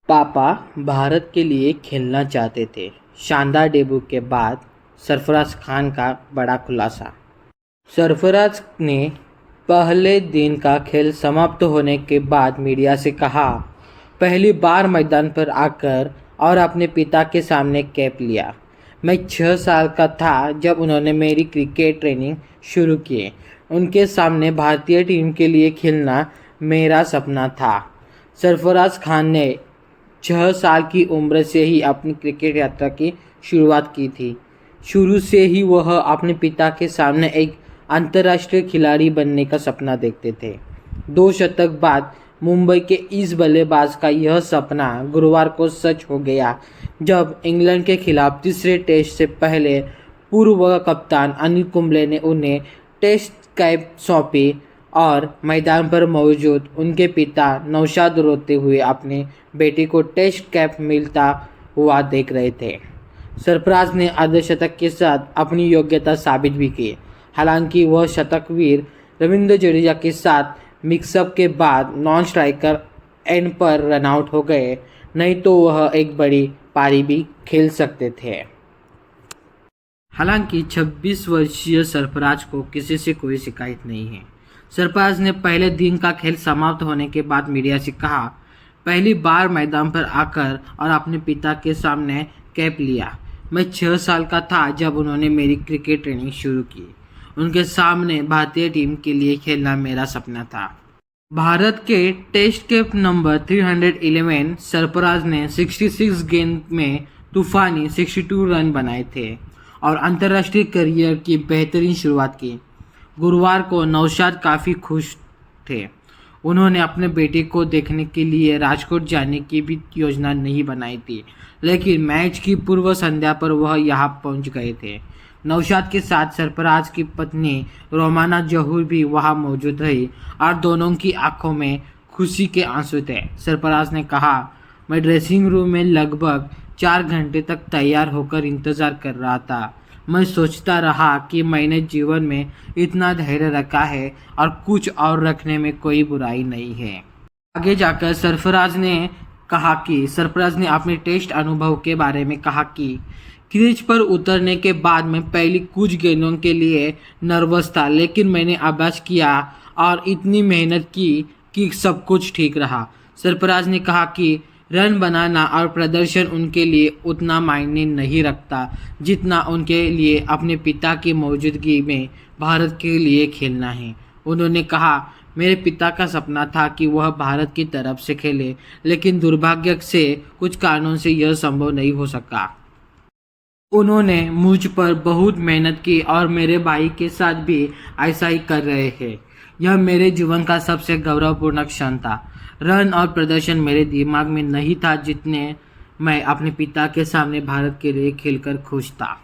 पापा भारत के लिए खेलना चाहते थे। शानदार डेब्यू के बाद सरफराज खान का बड़ा खुलासा। सरफराज ने पहले दिन का खेल समाप्त होने के बाद मीडिया से कहा, पहली बार मैदान पर आकर और अपने पिता के सामने कैप लिया। मैं 6 साल का था जब उन्होंने मेरी क्रिकेट ट्रेनिंग शुरू की। उनके सामने भारतीय टीम के लिए खेलना मेरा सपना था। सरफराज खान ने 6 साल की उम्र से ही अपनी क्रिकेट यात्रा की शुरुआत की थी। शुरू से ही वह अपने पिता के सामने एक अंतर्राष्ट्रीय खिलाड़ी बनने का सपना देखते थे। 2 शतक बाद मुंबई के इस बल्लेबाज का यह सपना गुरुवार को सच हो गया जब इंग्लैंड के खिलाफ तीसरे टेस्ट से पहले पूर्व कप्तान अनिल कुंबले ने उन्हें टेस्ट कैप सौंपी और मैदान पर मौजूद उनके पिता नौशाद रोते हुए अपने बेटे को टेस्ट कैप मिलता हुआ देख रहे थे। सरफराज ने अर्धशतक के साथ अपनी योग्यता साबित भी की। हालांकि वह शतकवीर रविंद्र जडेजा के साथ मिक्सअप के बाद नॉन स्ट्राइकर एंड पर रनआउट हो गए, नहीं तो वह एक बड़ी पारी भी खेल सकते थे। हालांकि 26 वर्षीय सरफराज को किसी से कोई शिकायत नहीं है। सरफराज ने पहले दिन का खेल समाप्त होने के बाद मीडिया से कहा, पहली बार मैदान पर आकर और अपने पिता के सामने कैप लिया। मैं 6 साल का था जब उन्होंने मेरी क्रिकेट ट्रेनिंग शुरू की। उनके सामने भारतीय टीम के लिए खेलना मेरा सपना था। भारत के टेस्ट कैप नंबर 311 सरफराज ने 66 गेंद में तूफानी 62 रन बनाए थे और अंतर्राष्ट्रीय करियर की बेहतरीन शुरुआत की। गुरुवार को नौशाद काफ़ी खुश थे। उन्होंने अपने बेटे को देखने के लिए राजकोट जाने की भी योजना नहीं बनाई थी, लेकिन मैच की पूर्व संध्या पर वह यहां पहुंच गए थे। नौशाद के साथ सरफराज की पत्नी रोमाना जहूर भी वहां मौजूद रही और दोनों की आंखों में खुशी के आंसू थे। सरफराज ने कहा, मैं ड्रेसिंग रूम में लगभग 4 घंटे तक तैयार होकर इंतज़ार कर रहा था। मैं सोचता रहा कि मैंने जीवन में इतना धैर्य रखा है और कुछ और रखने में कोई बुराई नहीं है। आगे जाकर सरफराज ने अपने टेस्ट अनुभव के बारे में कहा कि क्रीज पर उतरने के बाद मैं पहली कुछ गेंदों के लिए नर्वस था, लेकिन मैंने अभ्यास किया और इतनी मेहनत की कि सब कुछ ठीक रहा। सरफराज ने कहा कि रन बनाना और प्रदर्शन उनके लिए उतना मायने नहीं रखता जितना उनके लिए अपने पिता की मौजूदगी में भारत के लिए खेलना है। उन्होंने कहा, मेरे पिता का सपना था कि वह भारत की तरफ से खेले, लेकिन दुर्भाग्य से कुछ कारणों से यह संभव नहीं हो सका। उन्होंने मुझ पर बहुत मेहनत की और मेरे भाई के साथ भी ऐसा ही कर रहे हैं। यह मेरे जीवन का सबसे गौरवपूर्ण क्षण था। रन और प्रदर्शन मेरे दिमाग में नहीं था जितने मैं अपने पिता के सामने भारत के लिए खेलकर खुश था।